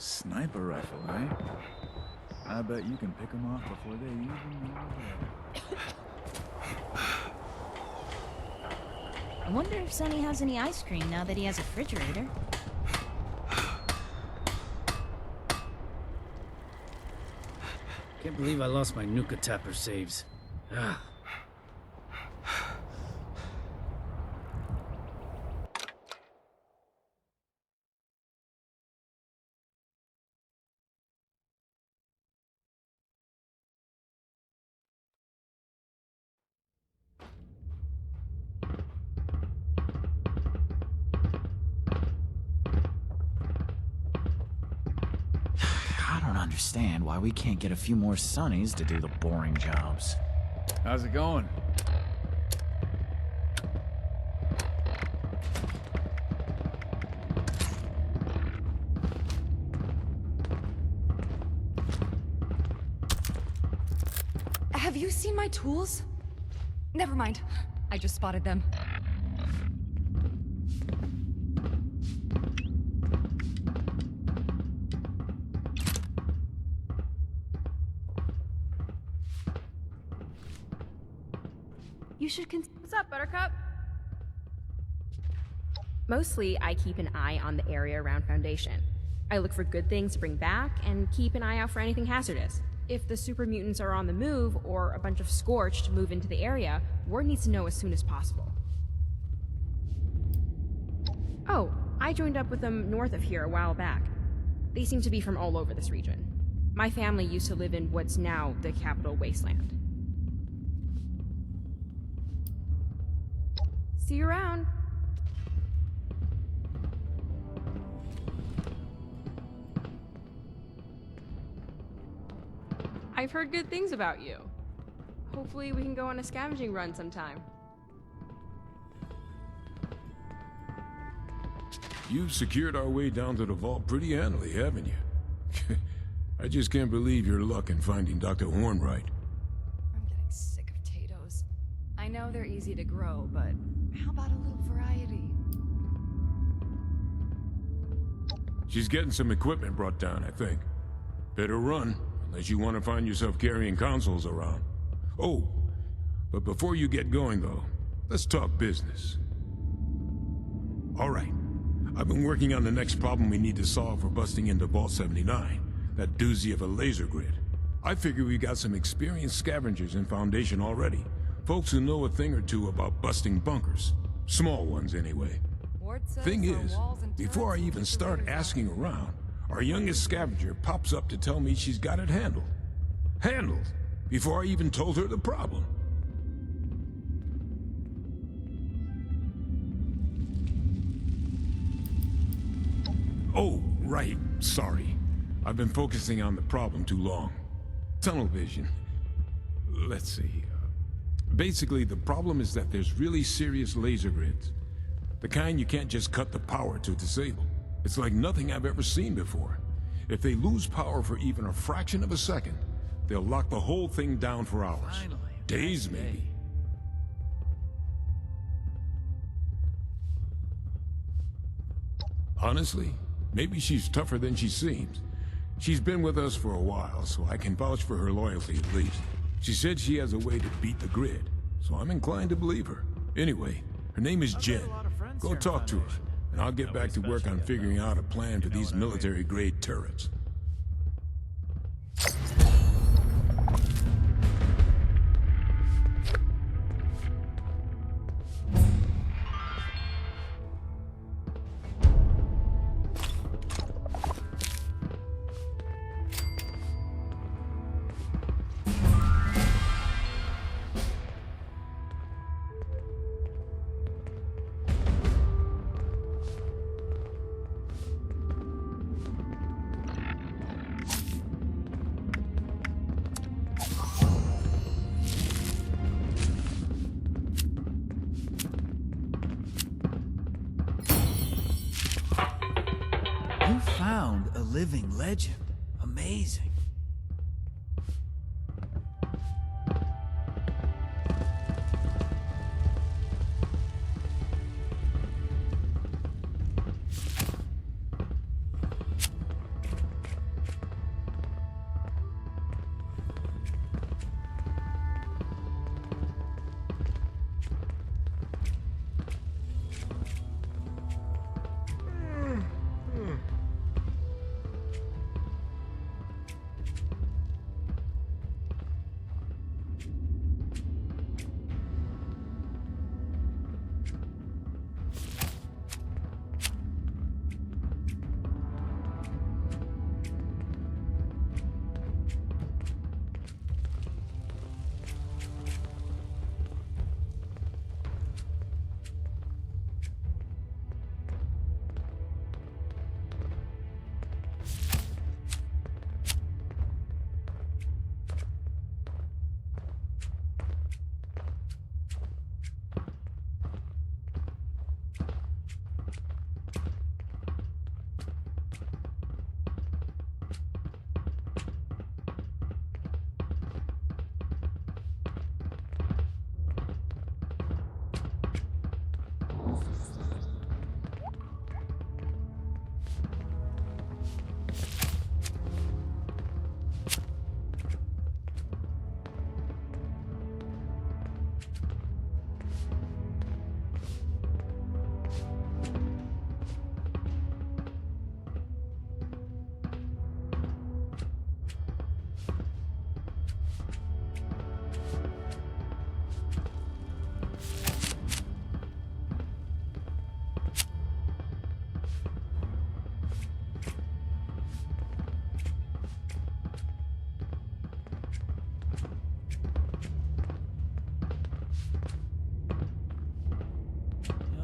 Sniper rifle, eh? I bet you can pick them off before they even know I wonder if Sonny has any ice cream now that he has a refrigerator. Can't believe I lost my Nuka Tapper saves. Ah. I don't understand why we can't get a few more Sonnies to do the boring jobs. How's it going? Have you seen my tools? Never mind. I just spotted them. You should What's up, Buttercup? Mostly, I keep an eye on the area around Foundation. I look for good things to bring back and keep an eye out for anything hazardous. If the super mutants are on the move or a bunch of Scorched move into the area, word needs to know as soon as possible. Oh, I joined up with them north of here a while back. They seem to be from all over this region. My family used to live in what's now the capital Wasteland. See you around. I've heard good things about you. Hopefully we can go on a scavenging run sometime. You've secured our way down to the vault pretty handily, haven't you? I just can't believe your luck in finding Dr. Hornbright. I'm getting sick of potatoes. I know they're easy to grow, but how about a little variety? She's getting some equipment brought down, I think. Better run, unless you want to find yourself carrying consoles around. Oh, but before you get going, though, let's talk business. All right. I've been working on the next problem we need to solve for busting into Vault 79, that doozy of a laser grid. I figure we got some experienced scavengers in Foundation already. Folks who know a thing or two about busting bunkers. Small ones, anyway. Thing is, before I even start asking around, our youngest scavenger pops up to tell me she's got it handled. Handled? Before I even told her the problem. Oh, right. Sorry. I've been focusing on the problem too long. Tunnel vision. Let's see. Basically, the problem is that there's really serious laser grids. The kind you can't just cut the power to disable. It's like nothing I've ever seen before. If they lose power for even a fraction of a second, they'll lock the whole thing down for hours. Finally, Days, maybe. Honestly, maybe she's tougher than she seems. She's been with us for a while, so I can vouch for her loyalty at least. She said she has a way to beat the grid, so I'm inclined to believe her. Anyway, her name is Jen. Go talk to her, and I'll get back to work on figuring out a plan for these military-grade turrets. You found a living legend. Amazing.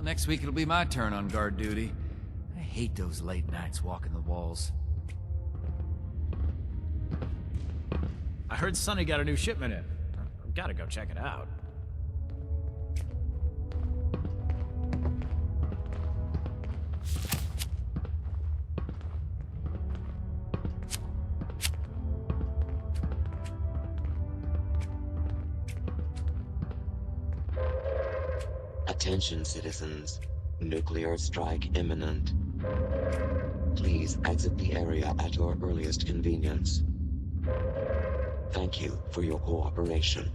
next week it'll be my turn on guard duty. I hate those late nights walking the walls. I heard Sonny got a new shipment in. I've gotta go check it out. Attention, citizens. Nuclear strike imminent. Please exit the area at your earliest convenience. Thank you for your cooperation.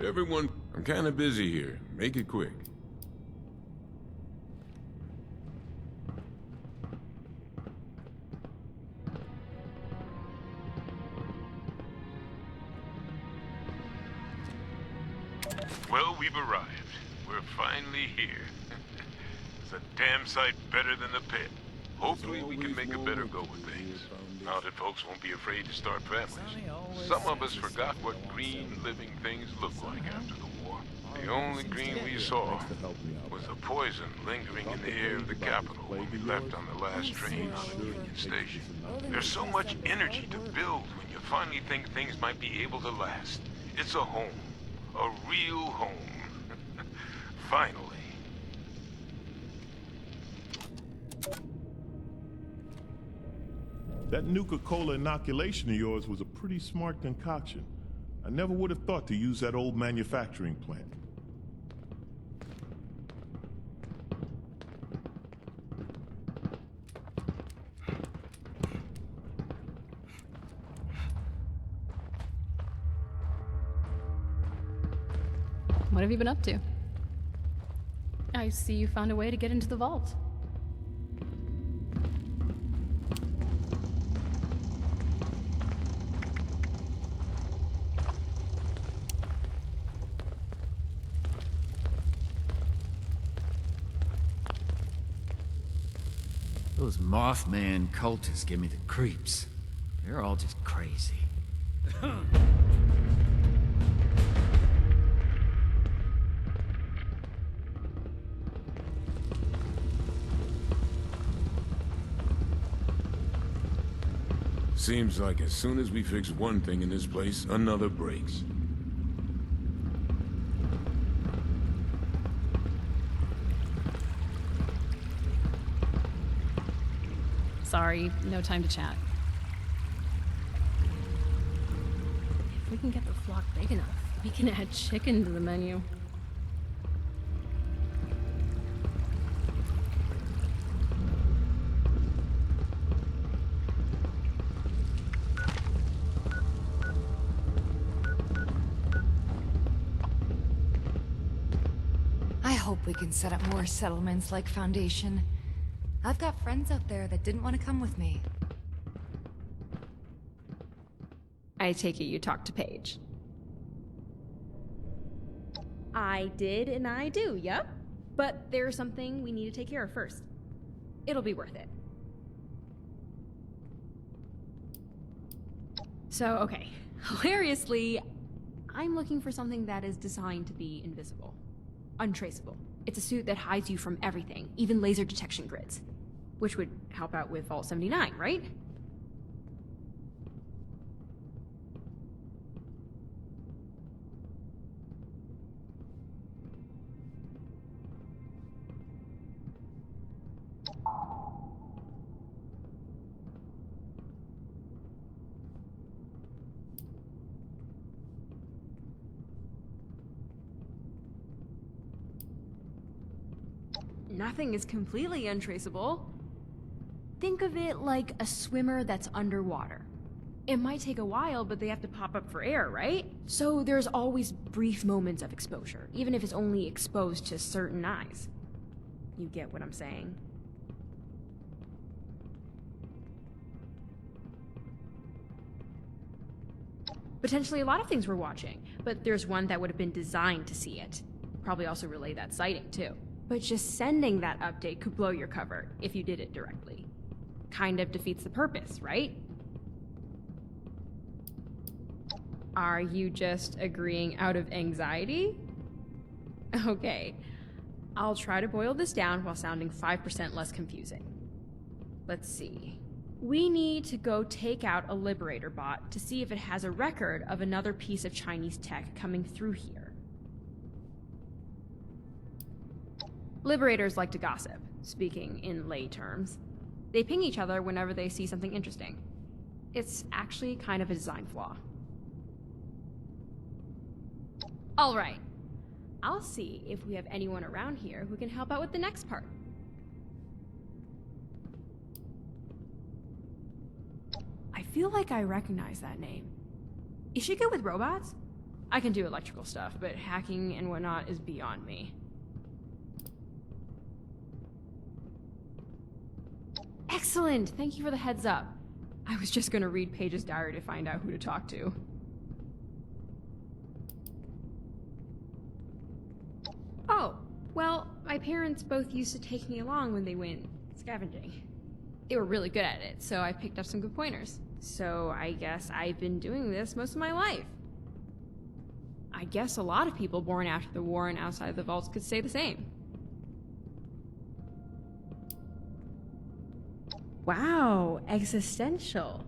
Everyone, I'm kinda busy here. Make it quick. Well, we've arrived. We're finally here. It's a damn sight better than the pit. Hopefully we can make a better go with things. Now that folks won't be afraid to start families. Some of us forgot what green living things looked like after the war. The only green we saw was the poison lingering in the air of the capital when we left on the last train out of Union Station. There's so much energy to build when you finally think things might be able to last. It's a home. A real home. Finally. That Nuka-Cola inoculation of yours was a pretty smart concoction. I never would have thought to use that old manufacturing plant. What have you been up to? I see you found a way to get into the vault. Those Mothman cultists give me the creeps. They're all just crazy. Seems like as soon as we fix one thing in this place, another breaks. Sorry, no time to chat. If we can get the flock big enough, we can add chicken to the menu. I hope we can set up more settlements like Foundation. I've got friends out there that didn't want to come with me. I take it you talked to Paige. I did and I do, yep. But there's something we need to take care of first. It'll be worth it. So, okay. Hilariously, I'm looking for something that is designed to be invisible. Untraceable. It's a suit that hides you from everything, even laser detection grids. Which would help out with Vault 79, right? Nothing is completely untraceable. Think of it like a swimmer that's underwater. It might take a while, but they have to pop up for air, right? So there's always brief moments of exposure, even if it's only exposed to certain eyes. You get what I'm saying? Potentially a lot of things we're watching, but there's one that would have been designed to see it. Probably also relay that sighting, too. But just sending that update could blow your cover if you did it directly. Kind of defeats the purpose, right? Are you just agreeing out of anxiety? Okay, I'll try to boil this down while sounding 5% less confusing. Let's see. We need to go take out a Liberator bot to see if it has a record of another piece of Chinese tech coming through here. Liberators like to gossip, speaking in lay terms. They ping each other whenever they see something interesting. It's actually kind of a design flaw. All right. I'll see if we have anyone around here who can help out with the next part. I feel like I recognize that name. Is she good with robots? I can do electrical stuff, but hacking and whatnot is beyond me. Excellent! Thank you for the heads up. I was just gonna read Paige's diary to find out who to talk to. Oh, well, my parents both used to take me along when they went scavenging. They were really good at it, so I picked up some good pointers. So I guess I've been doing this most of my life. I guess a lot of people born after the war and outside the vaults could say the same. Wow, existential.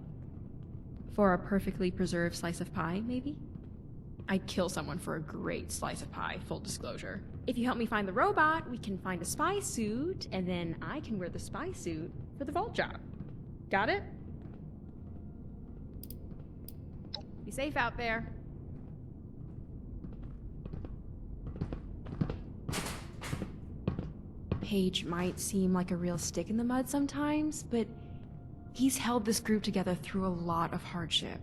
For a perfectly preserved slice of pie, maybe? I'd kill someone for a great slice of pie, full disclosure. If you help me find the robot, we can find a spy suit, and then I can wear the spy suit for the vault job. Got it? Be safe out there. Paige might seem like a real stick in the mud sometimes, but he's held this group together through a lot of hardship.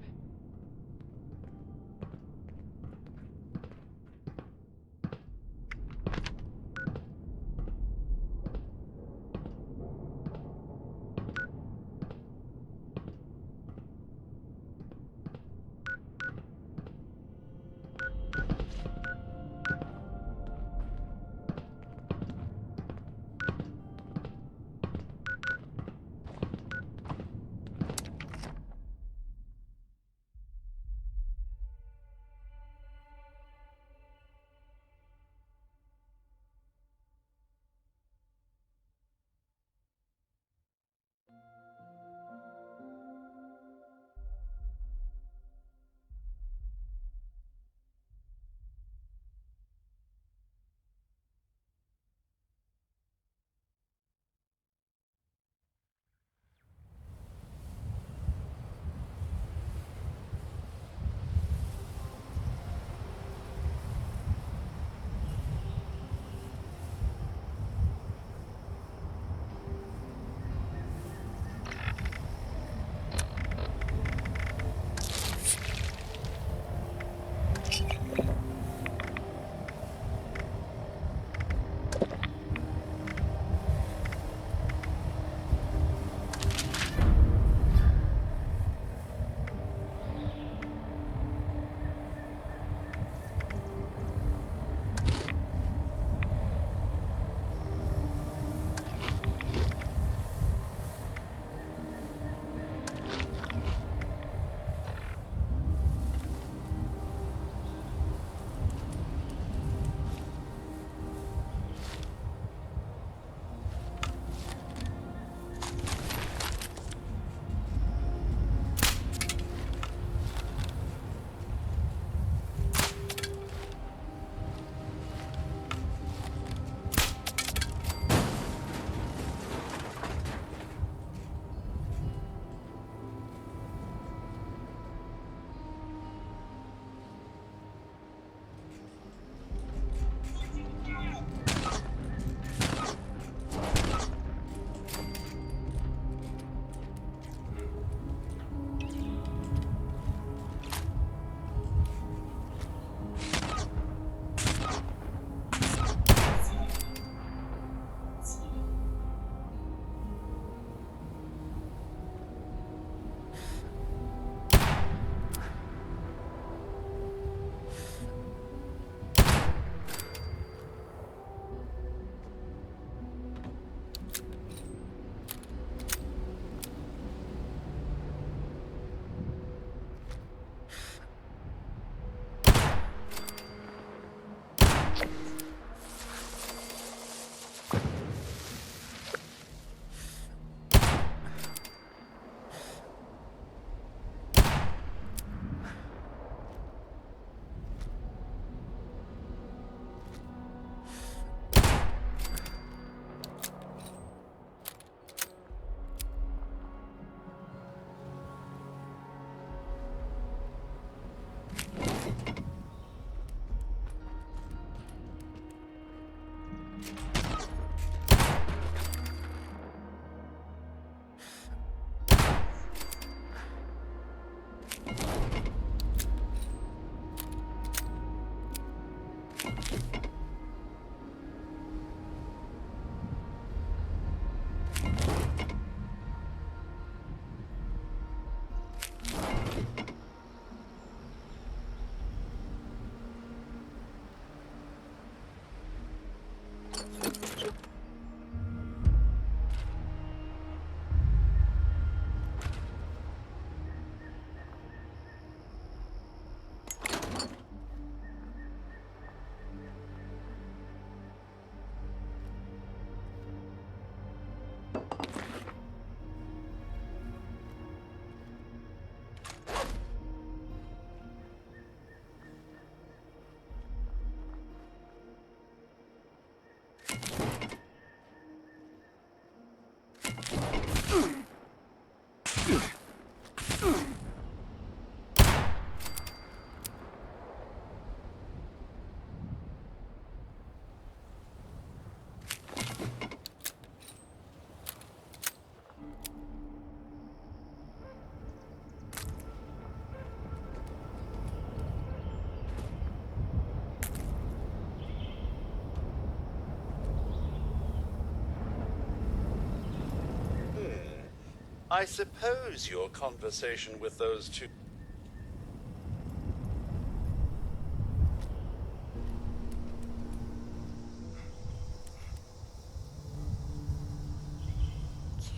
I suppose your conversation with those two...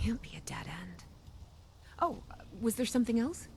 Can't be a dead end. Oh, was there something else?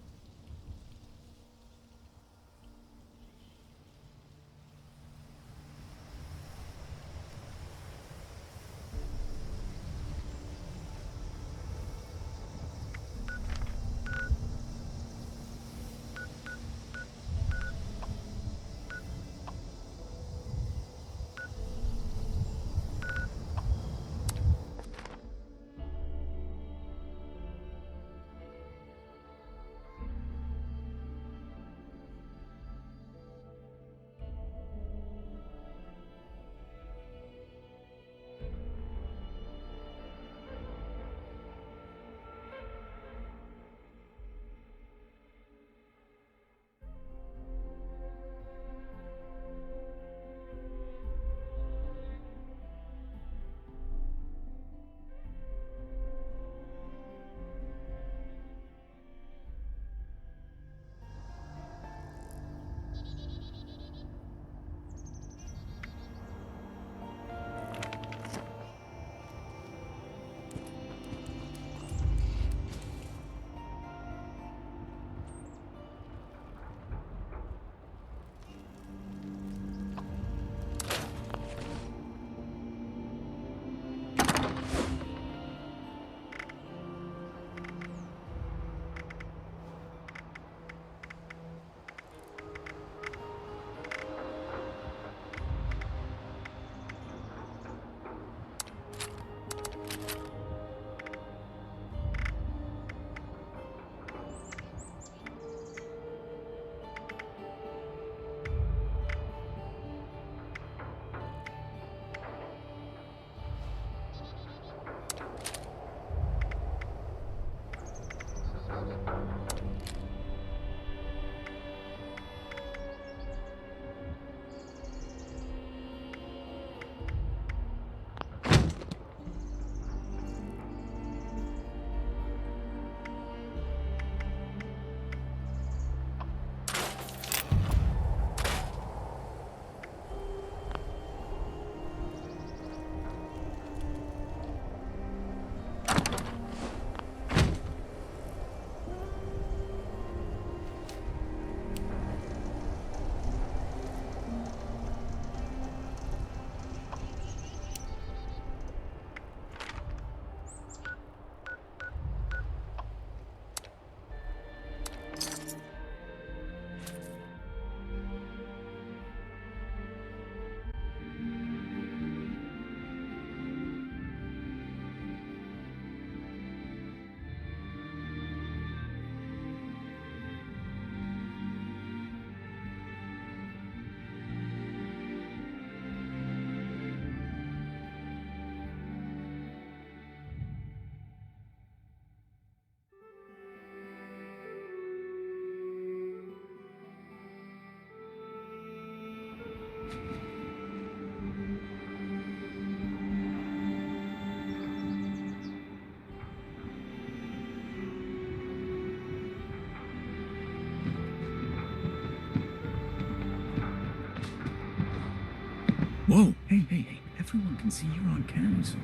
Whoa! Hey, everyone can see you're on cams.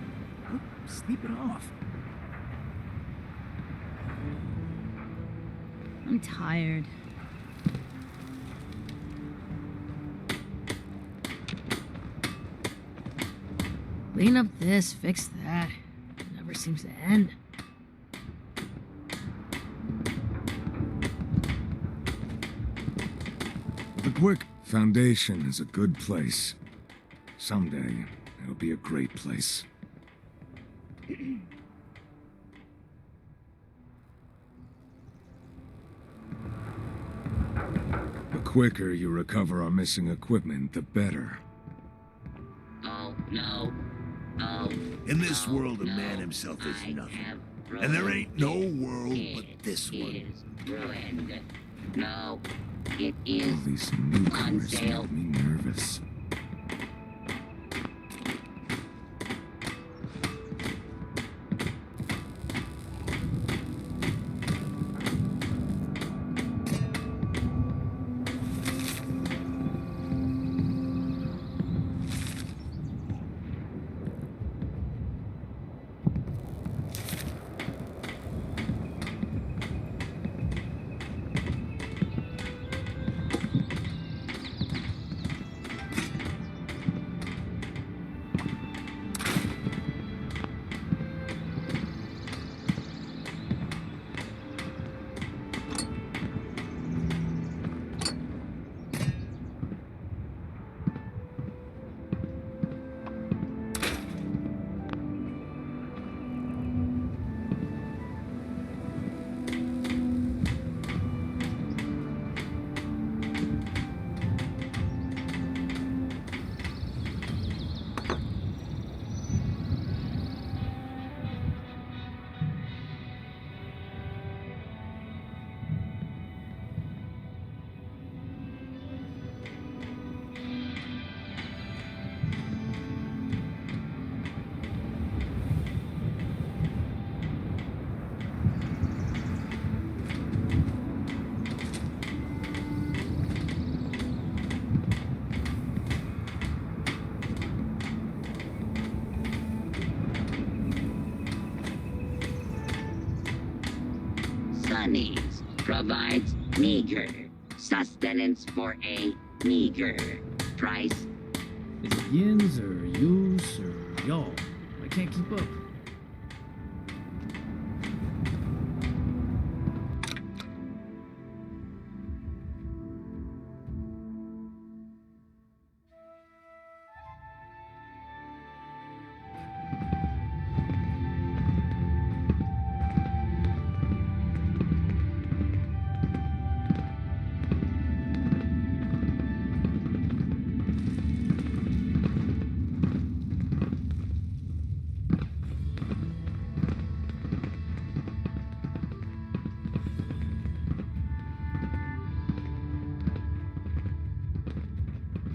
Oh, sleep it off. I'm tired. Clean up this, fix that. It never seems to end. The Quick Foundation is a good place. Someday, it'll be a great place. The quicker you recover our missing equipment, the better. Oh, no. Oh. In this world, a man himself is nothing. And there ain't no world but this one. Ruined. No, it is All these newcomers make me nervous. Sunnies provides meager sustenance for a meager price. Is it yins or yous or y'all? I can't keep up.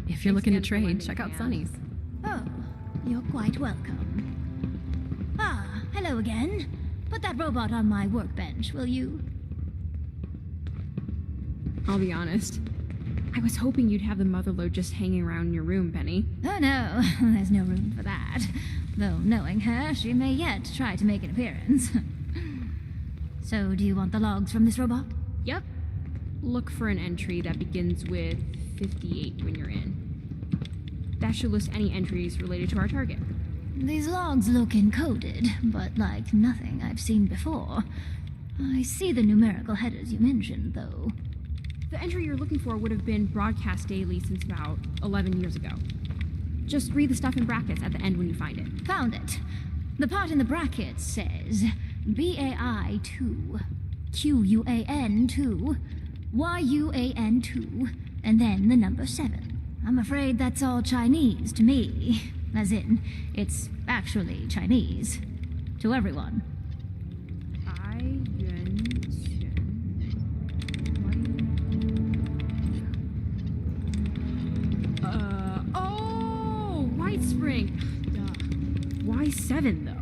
If you're looking to trade, check out Sunny's. Oh, you're quite welcome. Ah, hello again. Put that robot on my workbench, will you? I'll be honest. I was hoping you'd have the motherlode just hanging around in your room, Penny. Oh no, there's no room for that. Though knowing her, she may yet try to make an appearance. So, do you want the logs from this robot? Yep. Look for an entry that begins with 58 when you're in. That should list any entries related to our target. These logs look encoded, but like nothing I've seen before. I see the numerical headers you mentioned, though. The entry you're looking for would have been broadcast daily since about 11 years ago. Just read the stuff in brackets at the end when you find it. Found it. The part in the brackets says BAI2, QUAN2, YUAN2, and then the number 7. I'm afraid that's all Chinese to me. As in, it's actually Chinese. To everyone. White Spring. Why 7, though?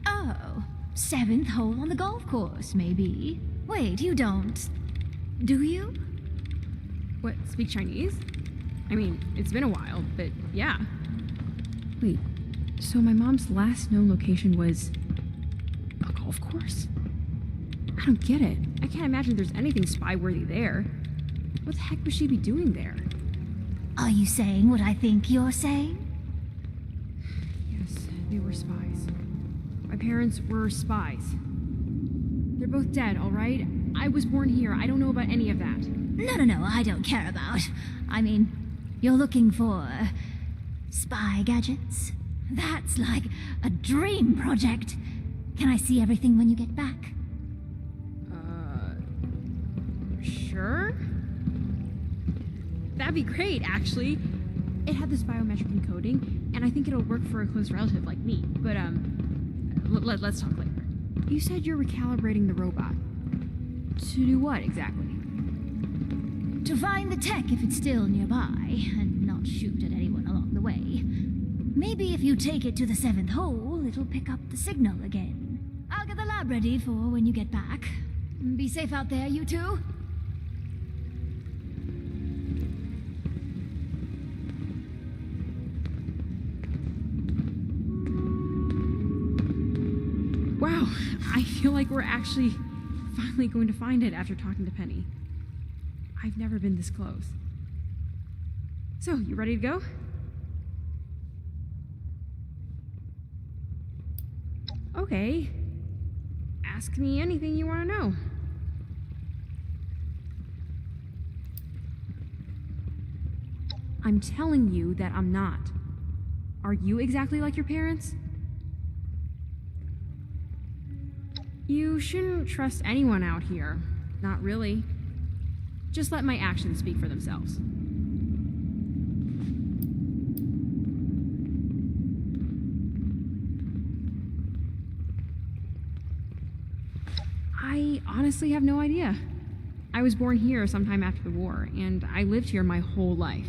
Oh, 7th hole on the golf course, maybe. Wait, you don't... do you? What, speak Chinese? I mean, it's been a while, but yeah. Wait, so my mom's last known location was a golf course? I don't get it. I can't imagine there's anything spy-worthy there. What the heck would she be doing there? Are you saying what I think you're saying? Yes, they were spies. My parents were spies. They're both dead, all right? I was born here. I don't know about any of that. No, I don't care about. I mean, you're looking for spy gadgets? That's like a dream project. Can I see everything when you get back? Sure? That'd be great, actually. It had this biometric encoding, and I think it'll work for a close relative like me. But, let's talk later. You said you're recalibrating the robot. To do what, exactly? To find the tech if it's still nearby, and not shoot at anyone along the way. Maybe if you take it to the 7th hole, it'll pick up the signal again. I'll get the lab ready for when you get back. Be safe out there, you two. Wow, I feel like we're actually finally going to find it after talking to Penny. I've never been this close. So, you ready to go? Okay. Ask me anything you want to know. I'm telling you that I'm not. Are you exactly like your parents? You shouldn't trust anyone out here. Not really. Just let my actions speak for themselves. I honestly have no idea. I was born here sometime after the war, and I lived here my whole life,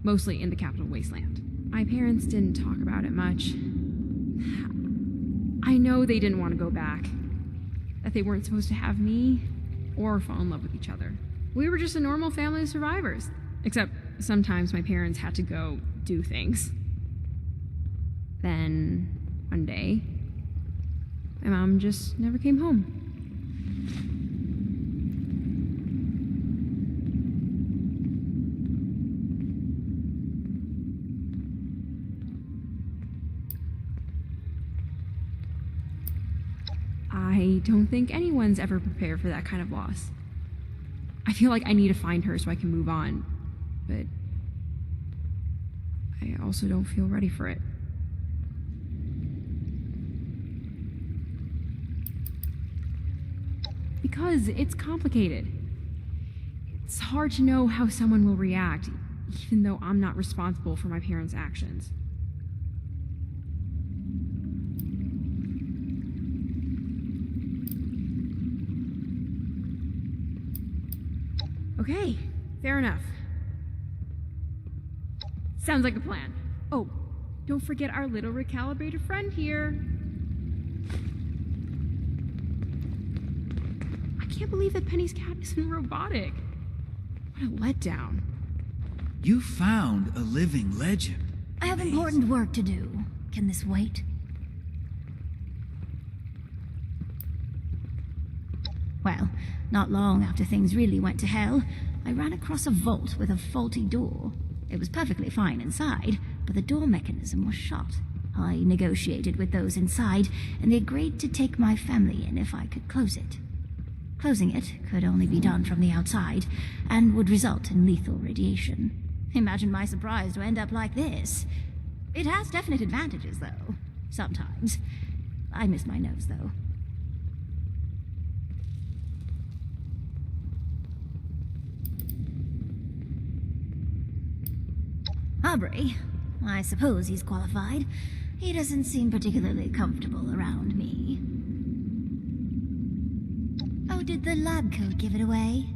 mostly in the capital wasteland. My parents didn't talk about it much. I know they didn't want to go back, that they weren't supposed to have me or fall in love with each other. We were just a normal family of survivors, except sometimes my parents had to go do things. Then, one day, My mom just never came home. I don't think anyone's ever prepared for that kind of loss. I feel like I need to find her so I can move on, but I also don't feel ready for it. Because it's complicated. It's hard to know how someone will react, even though I'm not responsible for my parents' actions. Okay, fair enough. Sounds like a plan. Oh, don't forget our little recalibrated friend here. I can't believe that Penny's cat isn't robotic. What a letdown. You found a living legend. I have important work to do. Can this wait? Well, not long after things really went to hell, I ran across a vault with a faulty door. It was perfectly fine inside, but the door mechanism was shot. I negotiated with those inside, and they agreed to take my family in if I could close it. Closing it could only be done from the outside, and would result in lethal radiation. Imagine my surprise to end up like this. It has definite advantages, though. Sometimes. I miss my nose, though. Aubrey. I suppose he's qualified. He doesn't seem particularly comfortable around me. Oh, did the lab coat give it away?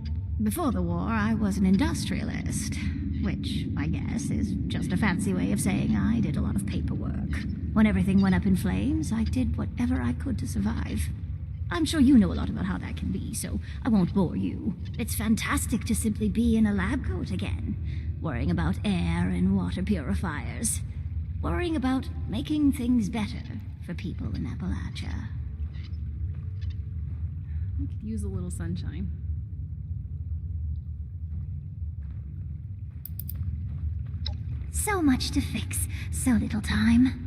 Before the war, I was an industrialist, which, I guess, is just a fancy way of saying I did a lot of paperwork. When everything went up in flames, I did whatever I could to survive. I'm sure you know a lot about how that can be, so I won't bore you. It's fantastic to simply be in a lab coat again, worrying about air and water purifiers, worrying about making things better for people in Appalachia. I could use a little sunshine. So much to fix, so little time.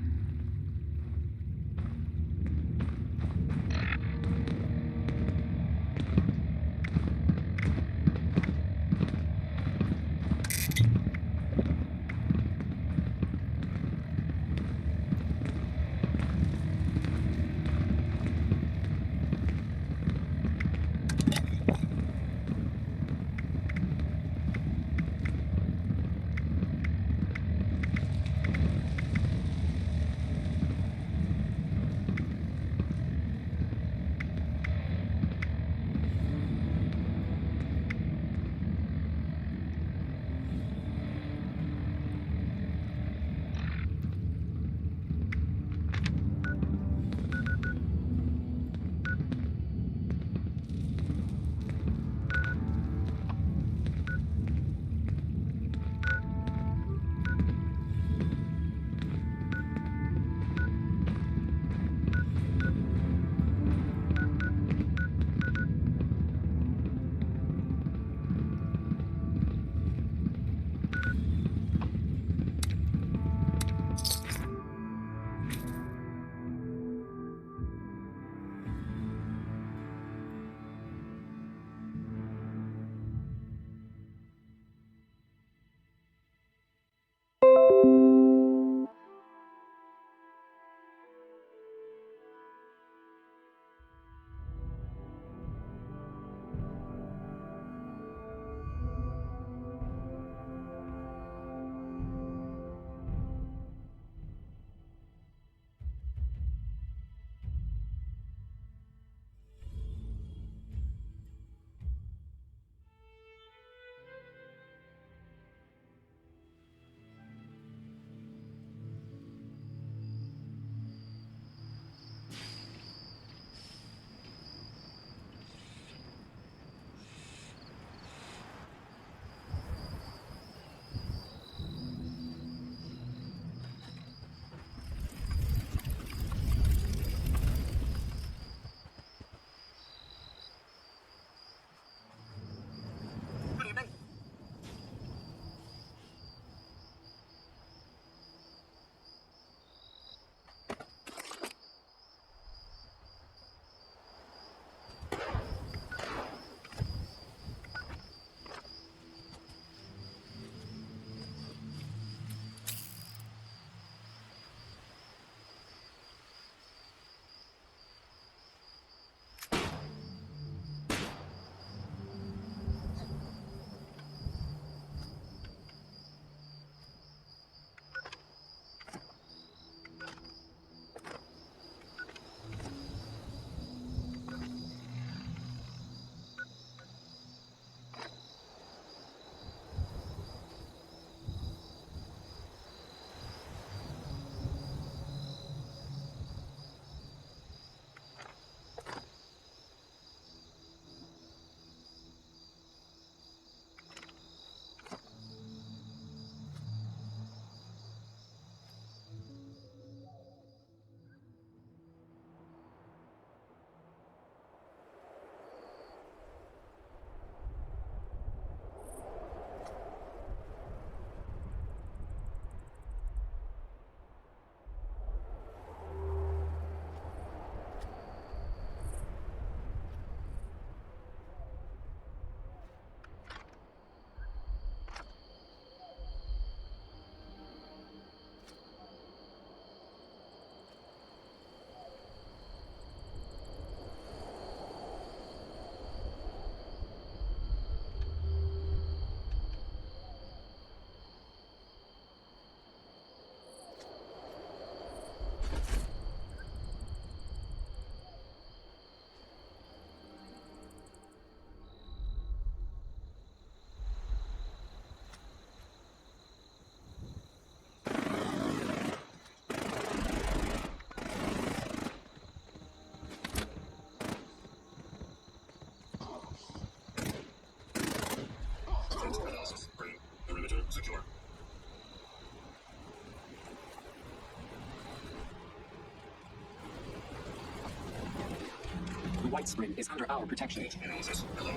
That spring is under our protection. Analysis. Hello.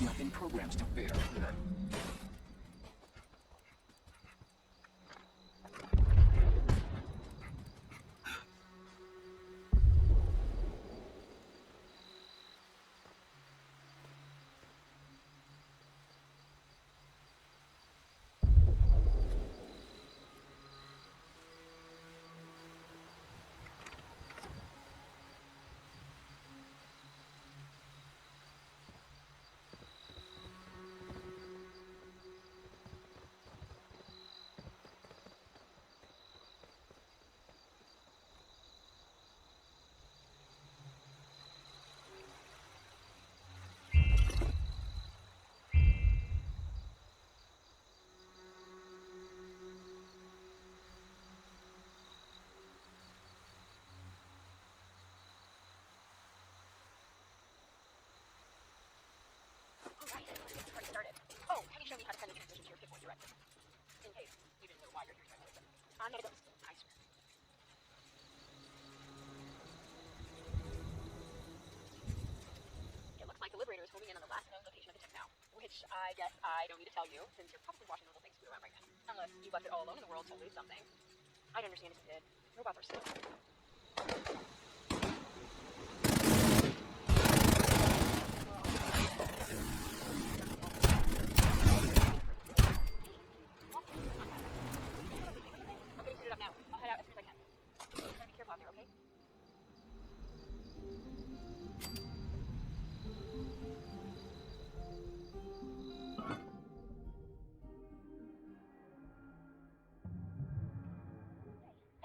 You have been programmed to bear. Already started. Oh, can you show me how to send a transmission to your Pip-Boy director? In case you didn't know why you're here. I'm gonna go. I swear. It looks like the Liberator is homing in on the last known location of the tech now. Which I guess I don't need to tell you, since you're probably watching the little things screw around right now. Unless you left it all alone in the world to lose something. I'd understand if you did. Robots are slow.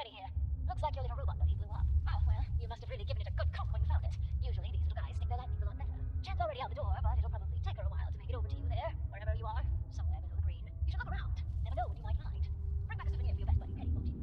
Penny here. Looks like your little robot buddy blew up. Oh, well, you must have really given it a good cock when you found it. Usually these little guys stick their lightnings a lot better. Jen's already out the door, but it'll probably take her a while to make it over to you there, wherever you are. Somewhere below the green. You should look around. Never know what you might find. Bring back a souvenir for your best buddy, Penny, won't you?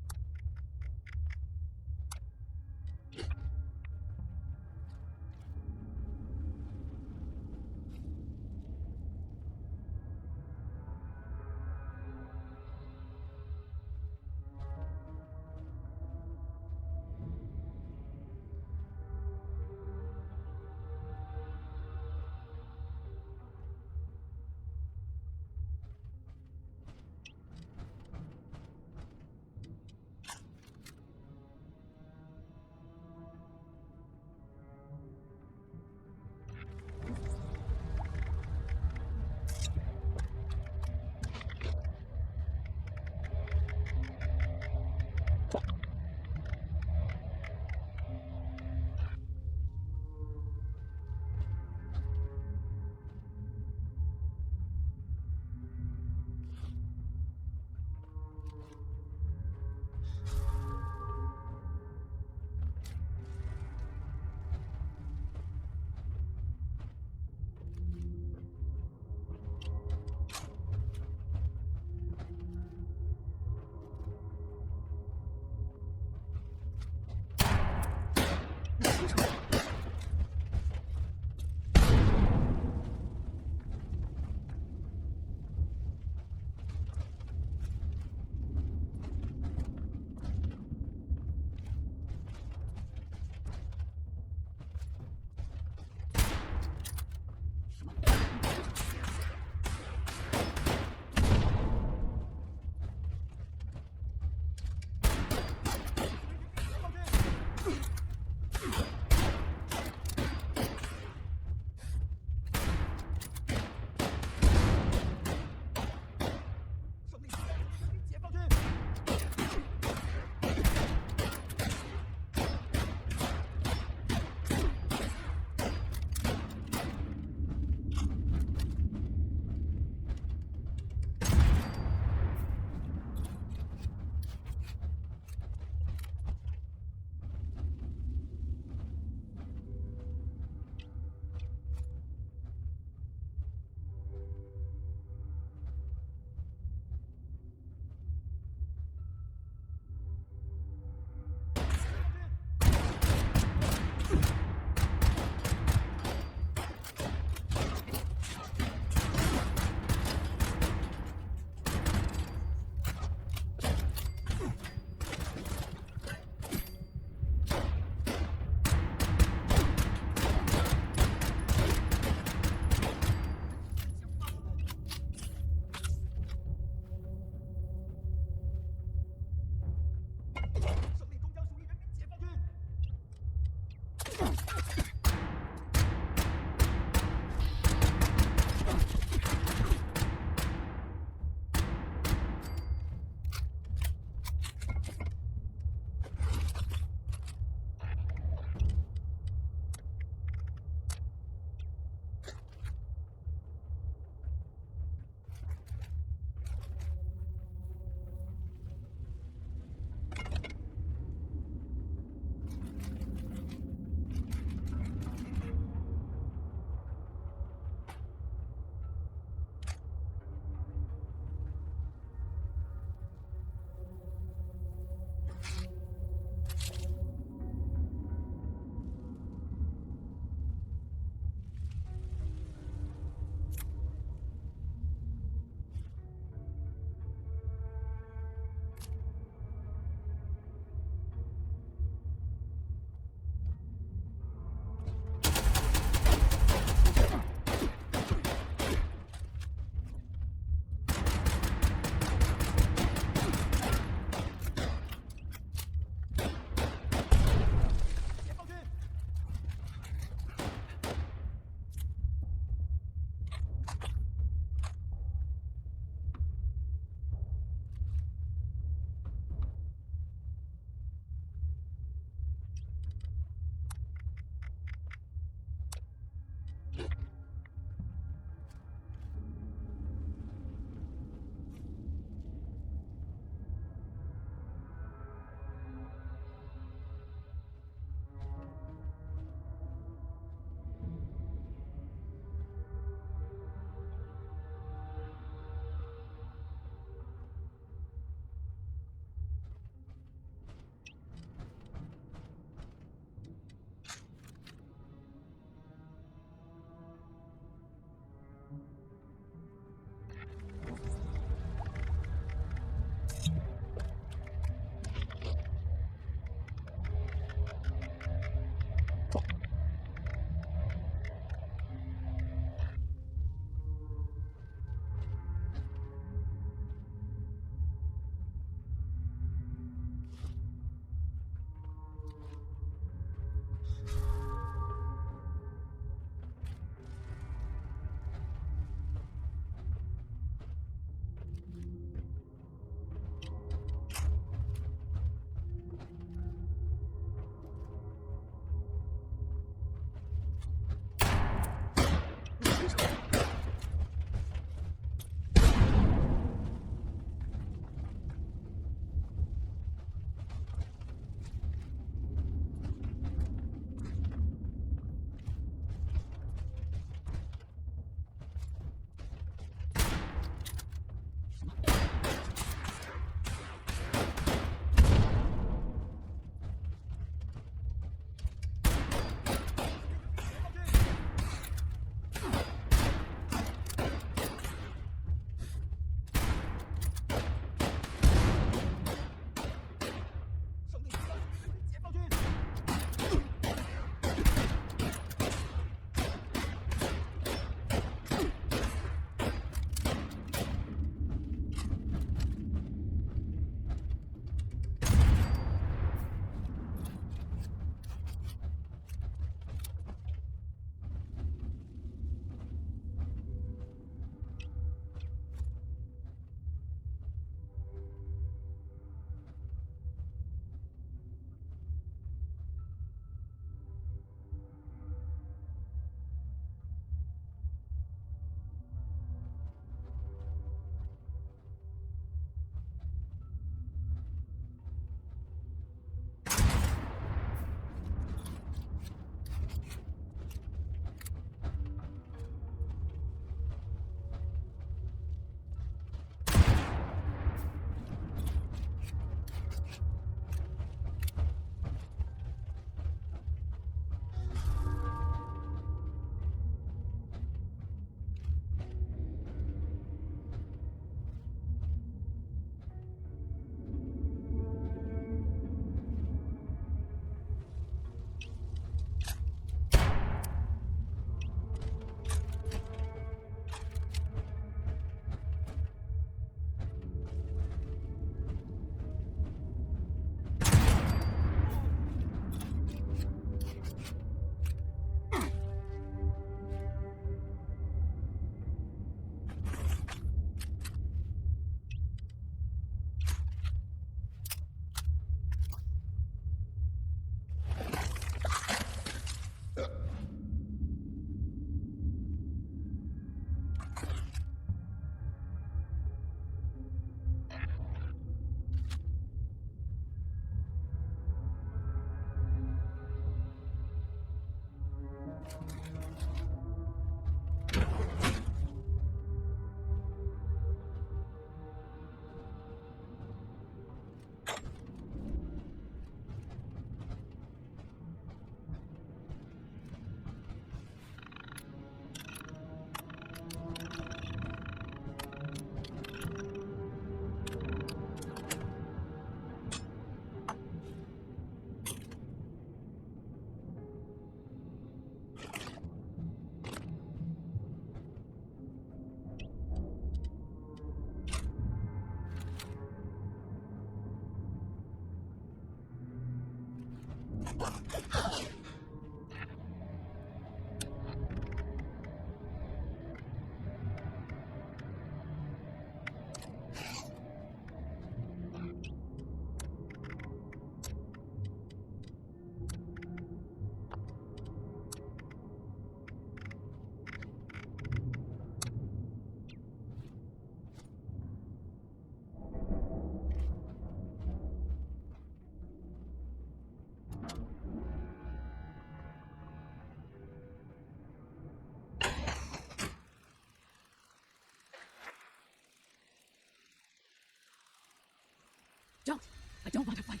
I don't want to fight.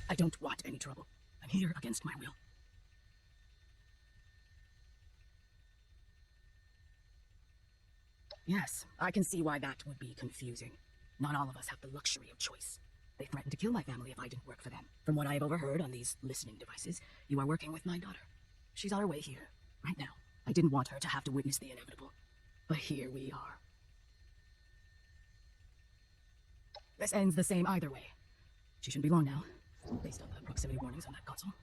I don't want any trouble. I'm here against my will. Yes, I can see why that would be confusing. Not all of us have the luxury of choice. They threatened to kill my family if I didn't work for them. From what I have overheard on these listening devices, you are working with my daughter. She's on her way here, right now. I didn't want her to have to witness the inevitable, but here we are. This ends the same either way. She shouldn't be long now, based on the proximity warnings on that console.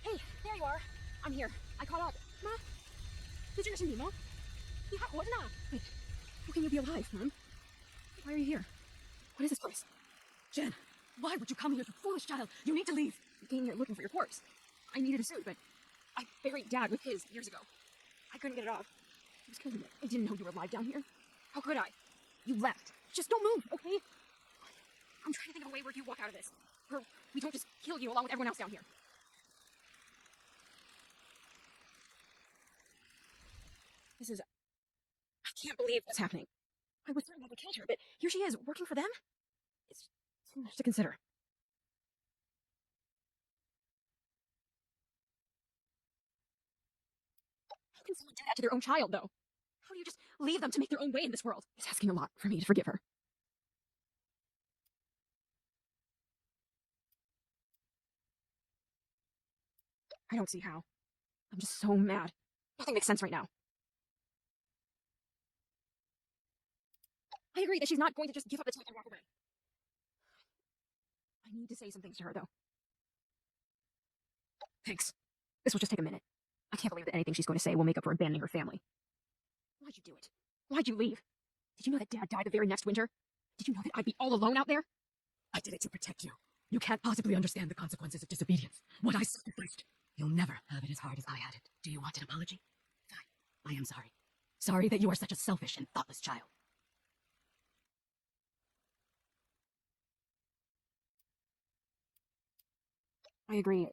Hey, there you are. I'm here. I caught up. Ma? Did you me, Mom? Yeah, what now? Wait, how can you be alive, Mom? Why are you here? What is this place? Jen, why would you come here, you foolish child? You need to leave. You came here looking for your corpse. I needed a suit, but I buried Dad with his years ago. I couldn't get it off. He was killing me. I didn't know you were alive down here. How could I? You left. Just don't move, okay? I'm trying to think of a way where you walk out of this. Where we don't just kill you along with everyone else down here. This is... I can't believe what's happening. I was certain I would kill her, but here she is, working for them? It's too much to consider. How can someone do that to their own child, though? How do you just leave them to make their own way in this world? It's asking a lot for me to forgive her. I don't see how. I'm just so mad. Nothing makes sense right now. I agree that she's not going to just give up the tech and walk away. I need to say some things to her, though. Thanks. This will just take a minute. I can't believe that anything she's going to say will make up for abandoning her family. Why'd you do it? Why'd you leave? Did you know that Dad died the very next winter? Did you know that I'd be all alone out there? I did it to protect you. You can't possibly understand the consequences of disobedience. What I sacrificed. You'll never have it as hard as I had it. Do you want an apology? Fine. I am sorry. Sorry that you are such a selfish and thoughtless child. I agree.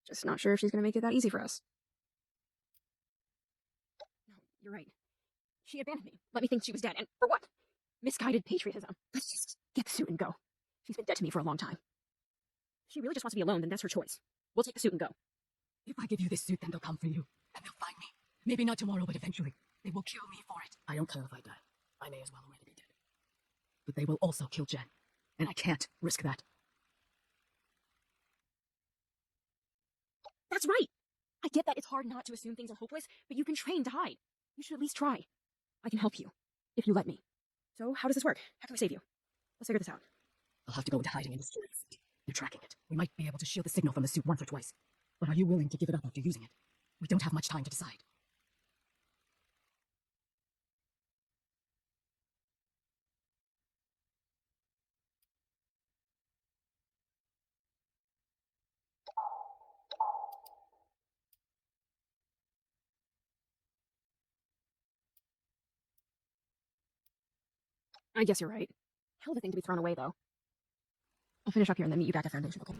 Just not sure if she's going to make it that easy for us. No, you're right. She abandoned me. Let me think she was dead. And for what? Misguided patriotism. Let's just get the suit and go. She's been dead to me for a long time. If she really just wants to be alone, then that's her choice. We'll take the suit and go. If I give you this suit, then they'll come for you. And they'll find me. Maybe not tomorrow, but eventually. They will kill me for it. I don't care if I die. I may as well already be dead. But they will also kill Jen. And I can't risk that. That's right! I get that it's hard not to assume things are hopeless, but you can train to hide. You should at least try. I can help you, if you let me. So, how does this work? How can we save you? Let's figure this out. I'll have to go into hiding in the streets. They're tracking it. We might be able to shield the signal from the suit once or twice. But are you willing to give it up after using it? We don't have much time to decide. I guess you're right. Hell of a thing to be thrown away, though. I'll finish up here and then meet you back at Foundation, okay?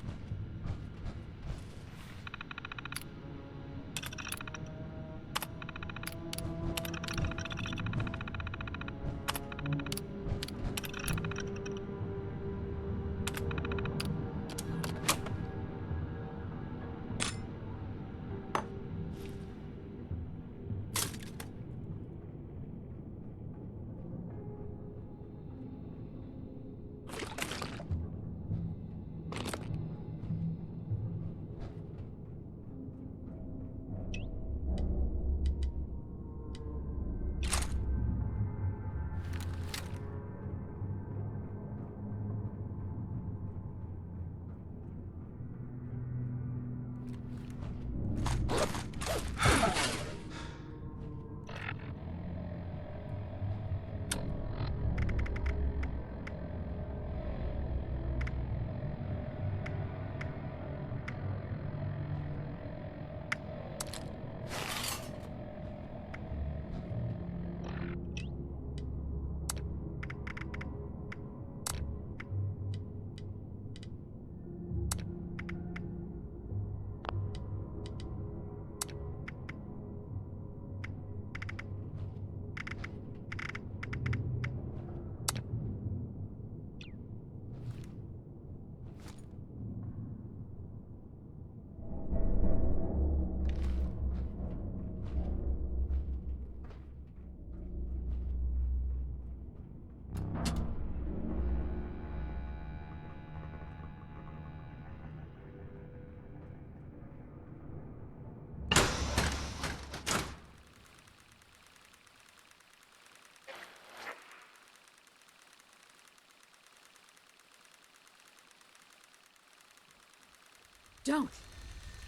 Don't.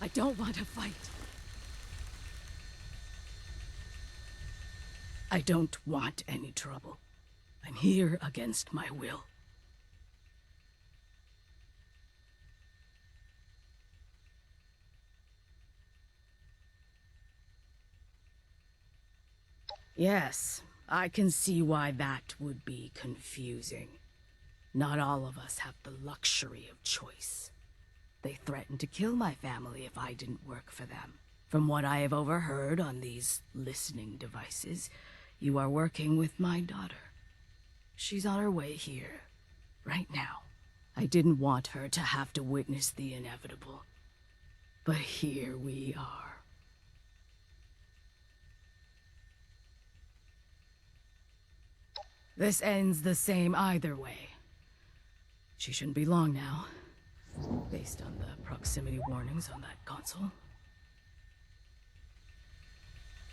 I don't want to fight. I don't want any trouble. I'm here against my will. Yes, I can see why that would be confusing. Not all of us have the luxury of choice. They threatened to kill my family if I didn't work for them. From what I have overheard on these listening devices, you are working with my daughter. She's on her way here, right now. I didn't want her to have to witness the inevitable. But here we are. This ends the same either way. She shouldn't be long now, based on the proximity warnings on that console.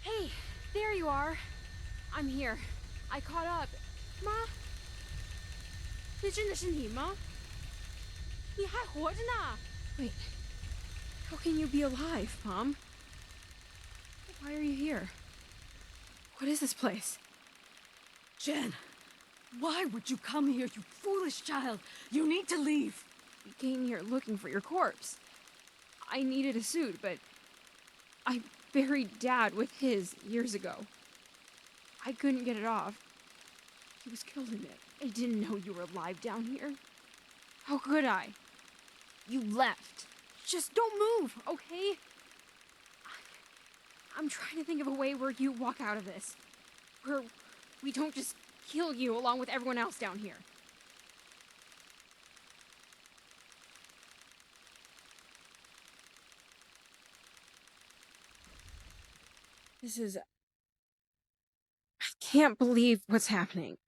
Hey, there you are. I'm here. I caught up. Ma? 这真的是你吗？你还活着呢？ Wait, how can you be alive, Mom? Why are you here? What is this place? Jen, why would you come here, you foolish child? You need to leave. We came here looking for your corpse. I needed a suit, but I buried Dad with his years ago. I couldn't get it off. He was killed in it. I didn't know you were alive down here. How could I? You left. Just don't move, okay? I'm trying to think of a way where you walk out of this. Where we don't just kill you along with everyone else down here. I can't believe what's happening.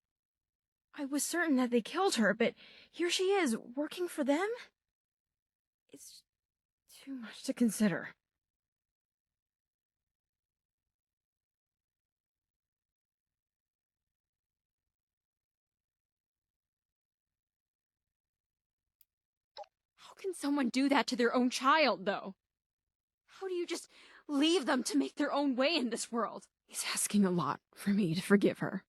I was certain that they killed her, but here she is, working for them? It's too much to consider. How can someone do that to their own child, though? How do you just leave them to make their own way in this world? He's asking a lot for me to forgive her.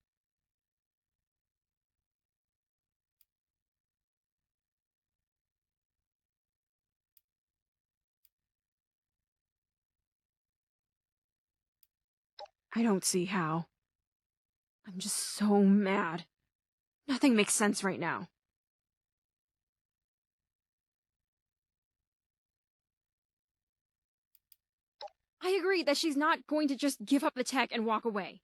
I don't see how. I'm just so mad. Nothing makes sense right now. I agree that she's not going to just give up the tech and walk away.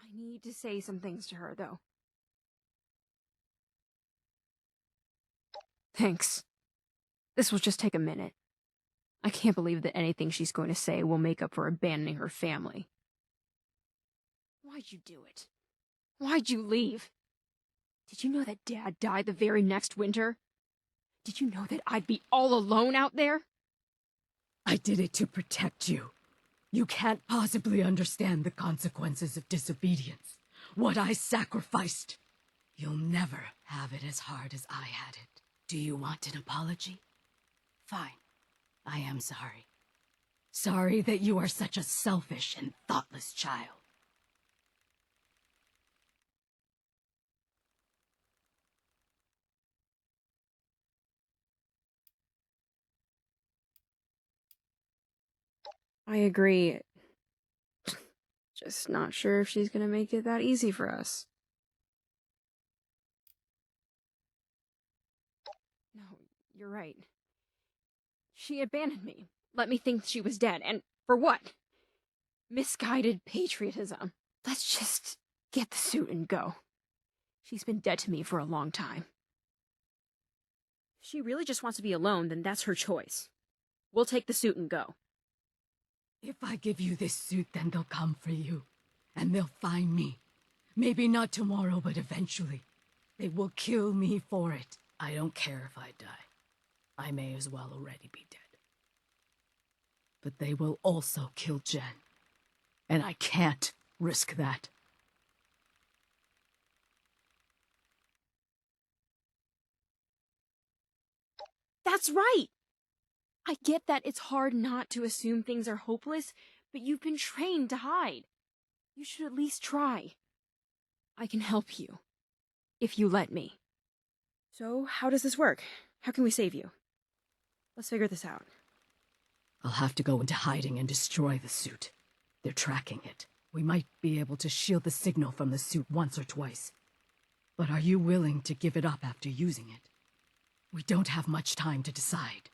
I need to say some things to her, though. Thanks. This will just take a minute. I can't believe that anything she's going to say will make up for abandoning her family. Why'd you do it? Why'd you leave? Did you know that Dad died the very next winter? Did you know that I'd be all alone out there? I did it to protect you. You can't possibly understand the consequences of disobedience. What I sacrificed. You'll never have it as hard as I had it. Do you want an apology? Fine. I am sorry. Sorry that you are such a selfish and thoughtless child. I agree. Just not sure if she's gonna make it that easy for us. No, you're right. She abandoned me. Let me think she was dead. And for what? Misguided patriotism. Let's just get the suit and go. She's been dead to me for a long time. If she really just wants to be alone, then that's her choice. We'll take the suit and go. If I give you this suit, then they'll come for you. And they'll find me. Maybe not tomorrow, but eventually. They will kill me for it. I don't care if I die. I may as well already be dead. But they will also kill Jen. And I can't risk that. That's right! I get that it's hard not to assume things are hopeless, but you've been trained to hide. You should at least try. I can help you. If you let me. So, how does this work? How can we save you? Let's figure this out. I'll have to go into hiding and destroy the suit. They're tracking it. We might be able to shield the signal from the suit once or twice. But are you willing to give it up after using it? We don't have much time to decide.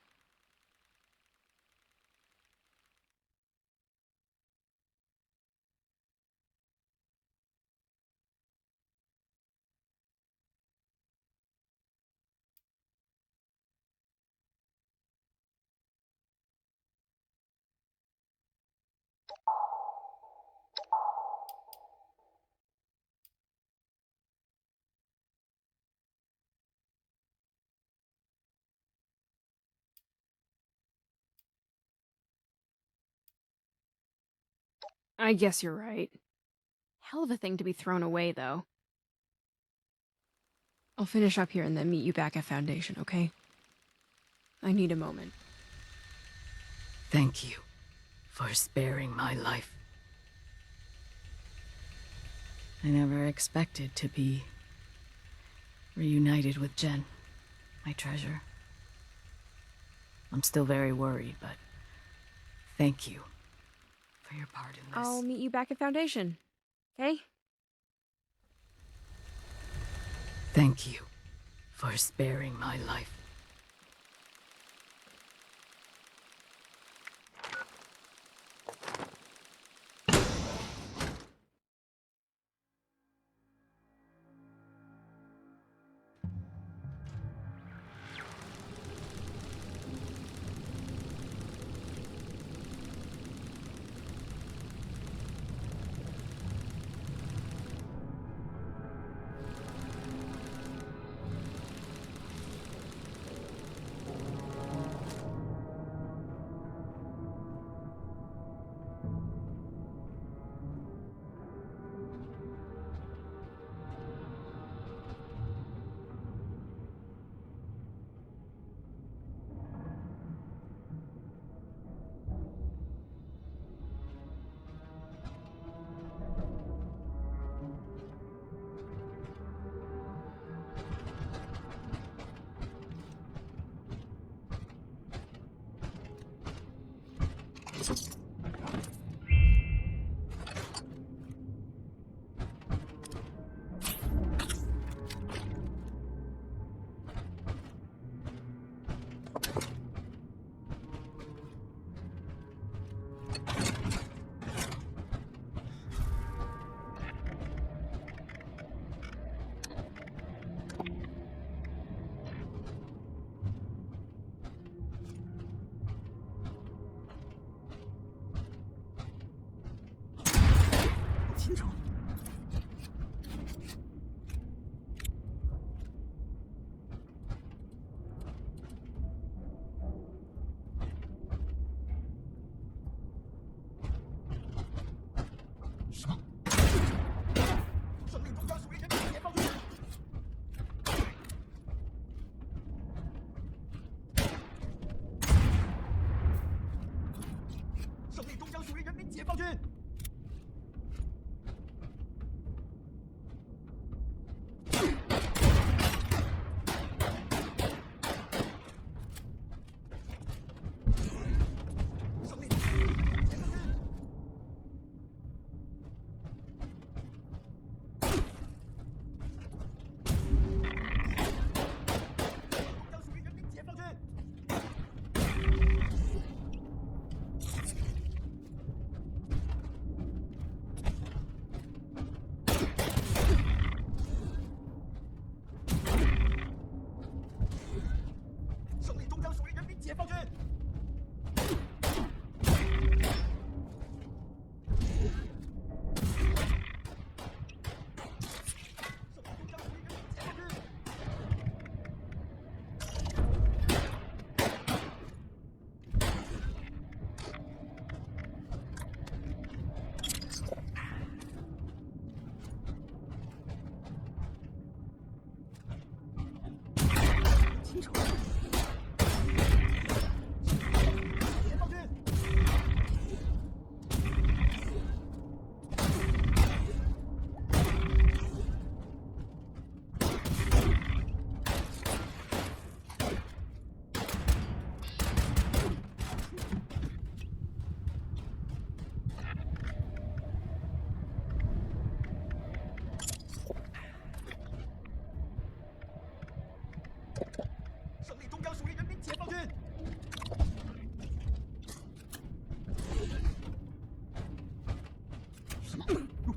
I guess you're right. Hell of a thing to be thrown away, though. I'll finish up here and then meet you back at Foundation, okay? I need a moment. Thank you for sparing my life. I never expected to be reunited with Jen, my treasure. I'm still very worried, but thank you for your part in this. I'll meet you back at Foundation, okay? Thank you for sparing my life.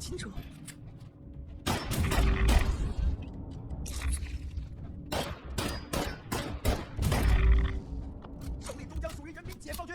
清楚。胜利终将属于人民解放军。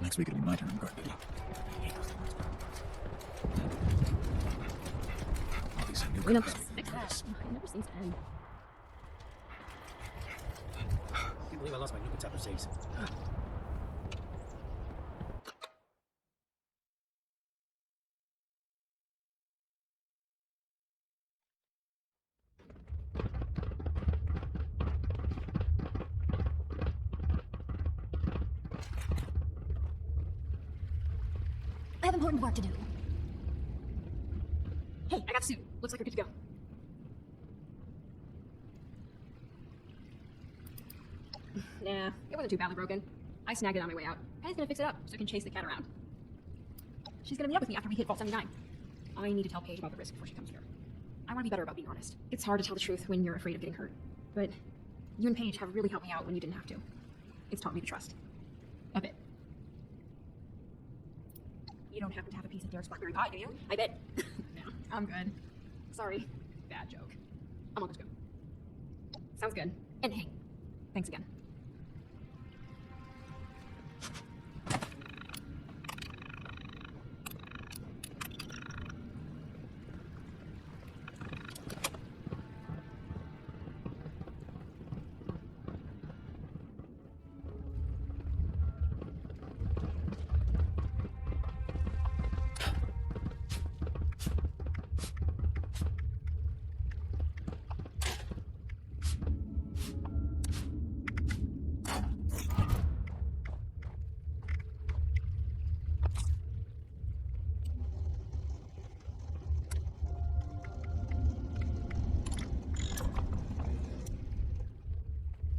Next week it'll be my turn, guard duty. All these new Clean up guys. this. Fix that. It never seems to end. I can't believe I lost my new chapter 6. I have important work to do. Hey, I got the suit. Looks like we're good to go. Nah, it wasn't too badly broken. I snagged it on my way out. Penny's gonna fix it up so I can chase the cat around. She's gonna meet up with me after we hit Vault 79. I need to tell Paige about the risk before she comes here. I want to be better about being honest. It's hard to tell the truth when you're afraid of getting hurt. But you and Paige have really helped me out when you didn't have to. It's taught me to trust. A bit. You don't happen to have a piece of Derek's blackberry pie, do you? I bet. No, I'm good. Sorry. Bad joke. I'm all good to go. Sounds good. And hey, thanks again.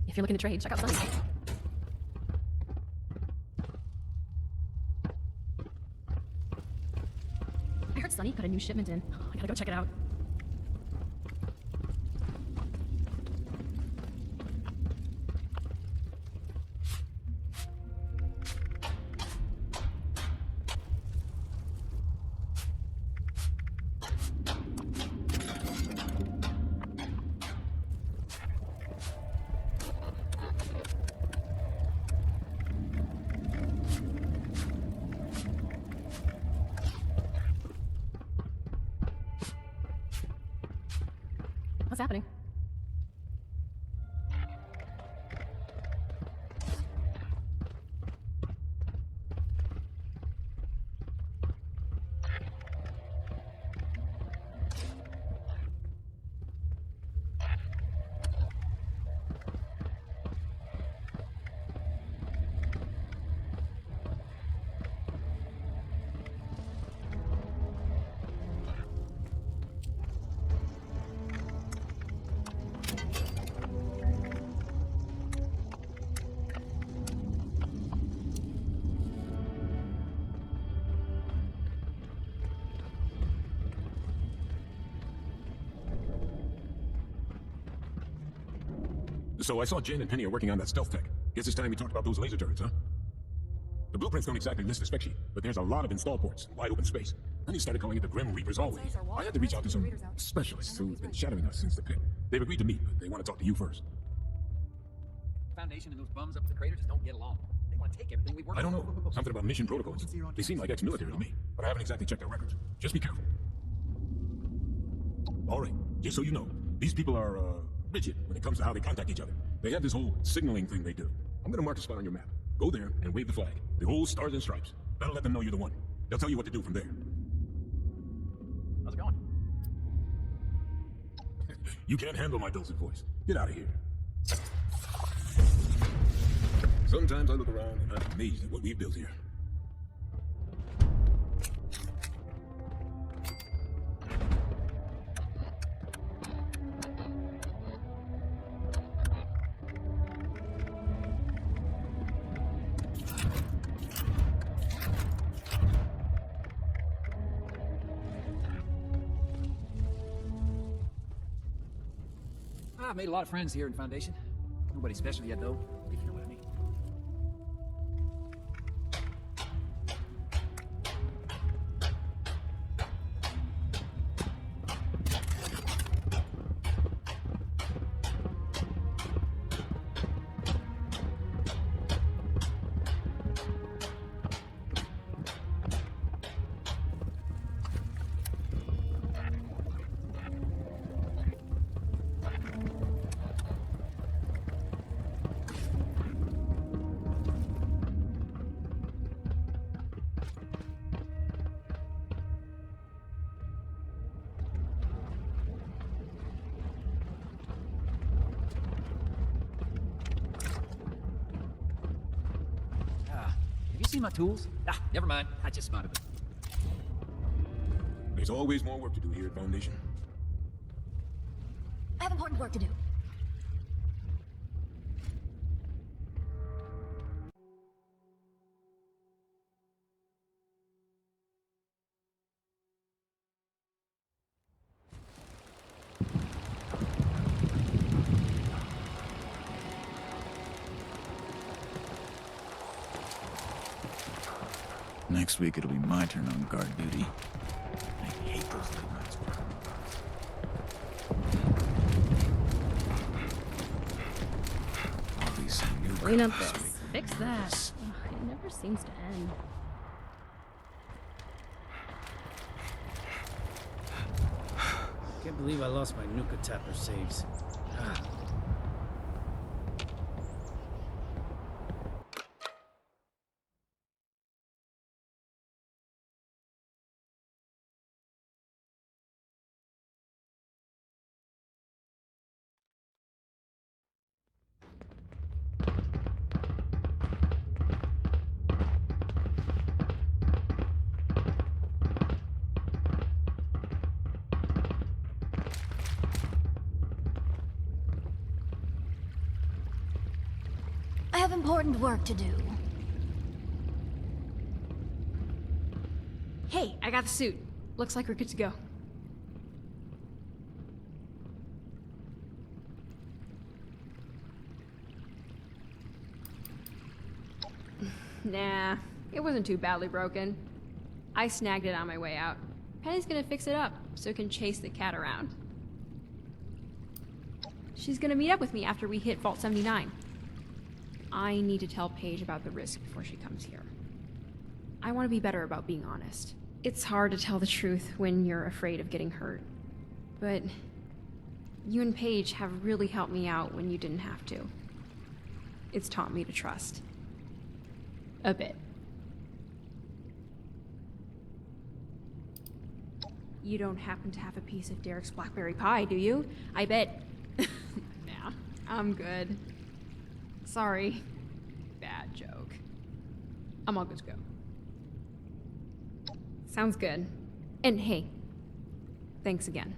If you're looking to trade, check out Sunny. I heard Sunny put a new shipment in. I gotta go check it out. What's happening? So I saw Jen and Penny are working on that stealth tech. Guess it's time we talked about those laser turrets, huh? The blueprints don't exactly list the spec sheet, but there's a lot of install ports, wide open space. Then he started calling it the Grim Reaper's Hallway. I had to reach out to some specialists who've been shadowing us since the pit. They've agreed to meet, but they want to talk to you first. Foundation and those bums up at the crater just don't get along. They want to take everything we work on. I don't know. Something about mission protocols. They seem like ex-military to me, but I haven't exactly checked their records. Just be careful. All right, just so you know, these people are, rigid when it comes to how they contact each other. They have this whole signaling thing they do. I'm gonna mark a spot on your map. Go there and wave the flag. The whole stars and stripes. That'll let them know you're the one. They'll tell you what to do from there. How's it going? You can't handle my dulcet voice. Get out of here. Sometimes I look around and I'm amazed at what we've built here. I've made a lot of friends here in Foundation. Nobody special yet, though, if you know what I mean. you seen my tools? Ah, never mind. I just spotted them. There's always more work to do here at Foundation. I have important work to do. Next week it'll be my turn on guard duty. I hate those late nights. I'll be some new Clean up crap this. Fix that. Ugh, it never seems to end. Can't believe I lost my Nuka Tapper saves. Ah. I have important work to do. Hey, I got the suit. Looks like we're good to go. Nah, it wasn't too badly broken. I snagged it on my way out. Penny's gonna fix it up so it can chase the cat around. She's gonna meet up with me after we hit Vault 79. I need to tell Paige about the risk before she comes here. I want to be better about being honest. It's hard to tell the truth when you're afraid of getting hurt. But you and Paige have really helped me out when you didn't have to. It's taught me to trust. A bit. You don't happen to have a piece of Derek's blackberry pie, do you? I bet. Nah, I'm good. Sorry. Bad joke. I'm all good to go. Sounds good. And hey, thanks again.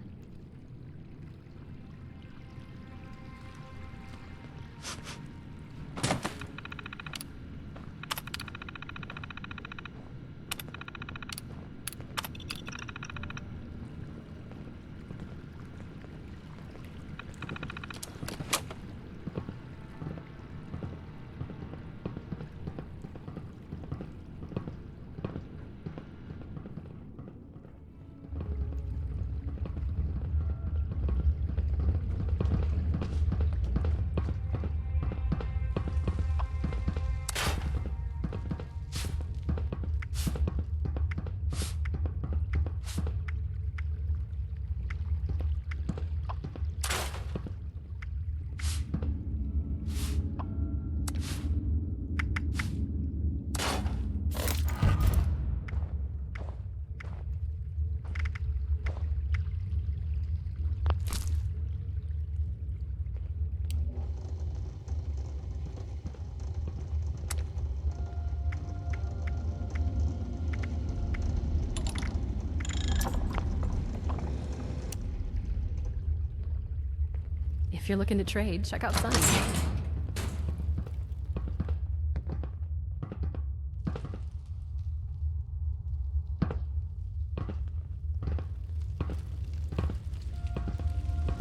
If you're looking to trade, check out Sunny.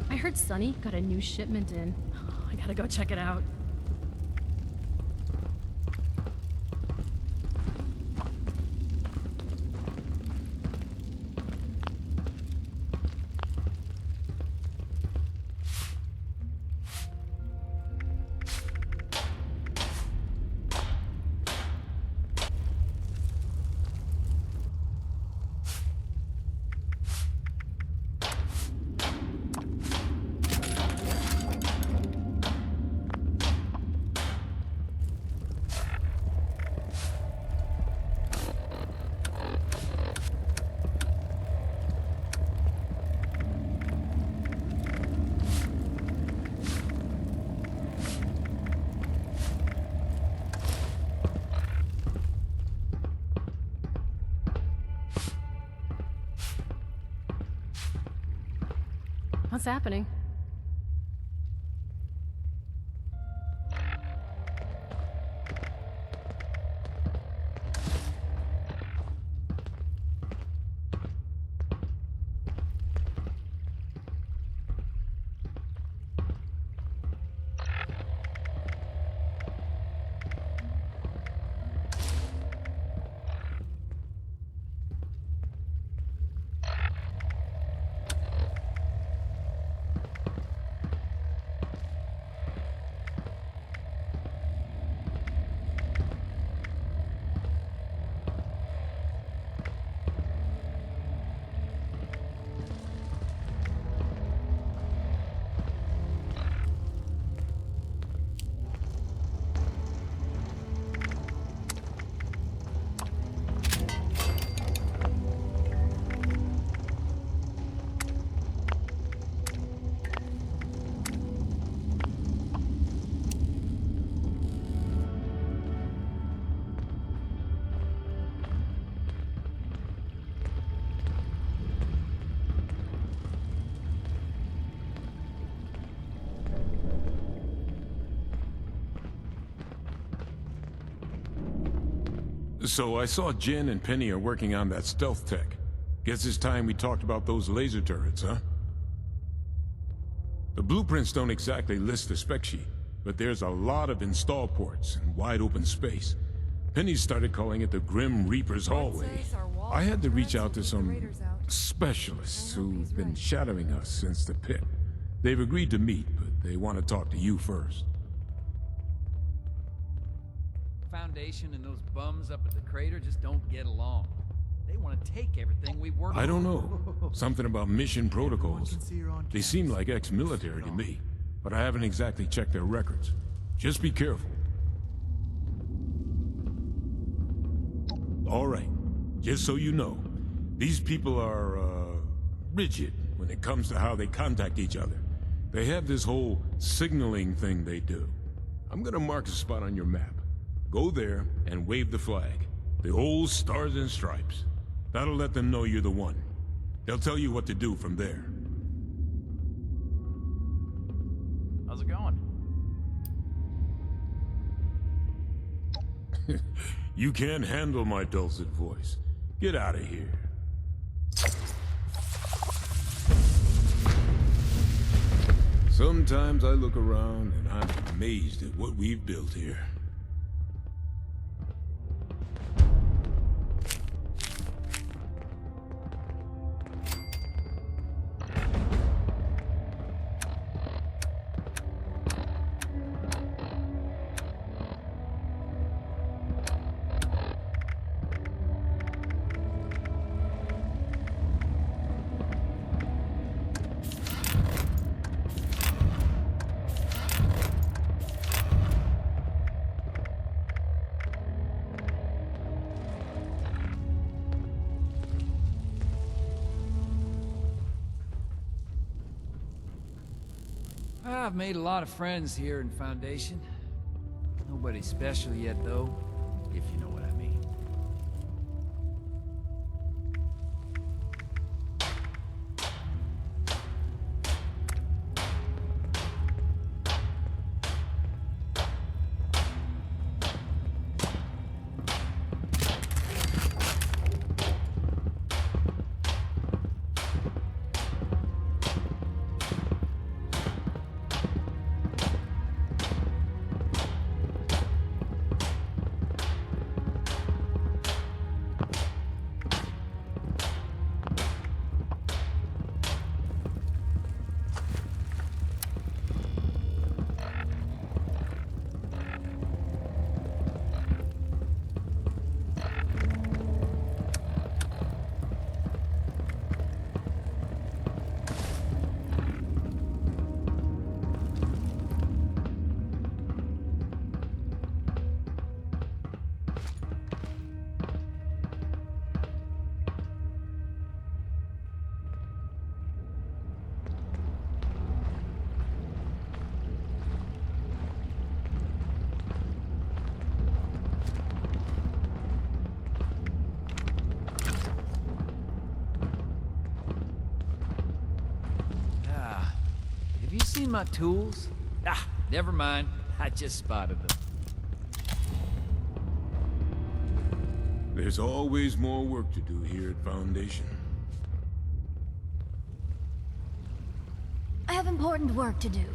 I heard Sunny got a new shipment in. I gotta go check it out. What's happening? So I saw Jen and Penny are working on that stealth tech. Guess it's time we talked about those laser turrets, huh? The blueprints don't exactly list the spec sheet, but there's a lot of install ports and wide open space. Penny started calling it the Grim Reaper's Hallway. I had to reach out to some specialists who've been shadowing us since the pit. They've agreed to meet, but they want to talk to you first. Foundation and those bums up at the crater just don't get along. They want to take everything we've worked on. I don't know. Something about mission protocols. They seem like ex-military to me, but I haven't exactly checked their records. Just be careful. All right. Just so you know, these people are, rigid when it comes to how they contact each other. They have this whole signaling thing they do. I'm gonna mark a spot on your map. Go there and wave the flag. The old stars and stripes. That'll let them know you're the one. They'll tell you what to do from there. How's it going? You can't handle my dulcet voice. Get out of here. Sometimes I look around and I'm amazed at what we've built here. I've made a lot of friends here in Foundation. Nobody special yet, though, if you know what I mean. my tools? Ah, never mind. I just spotted them. There's always more work to do here at Foundation. I have important work to do.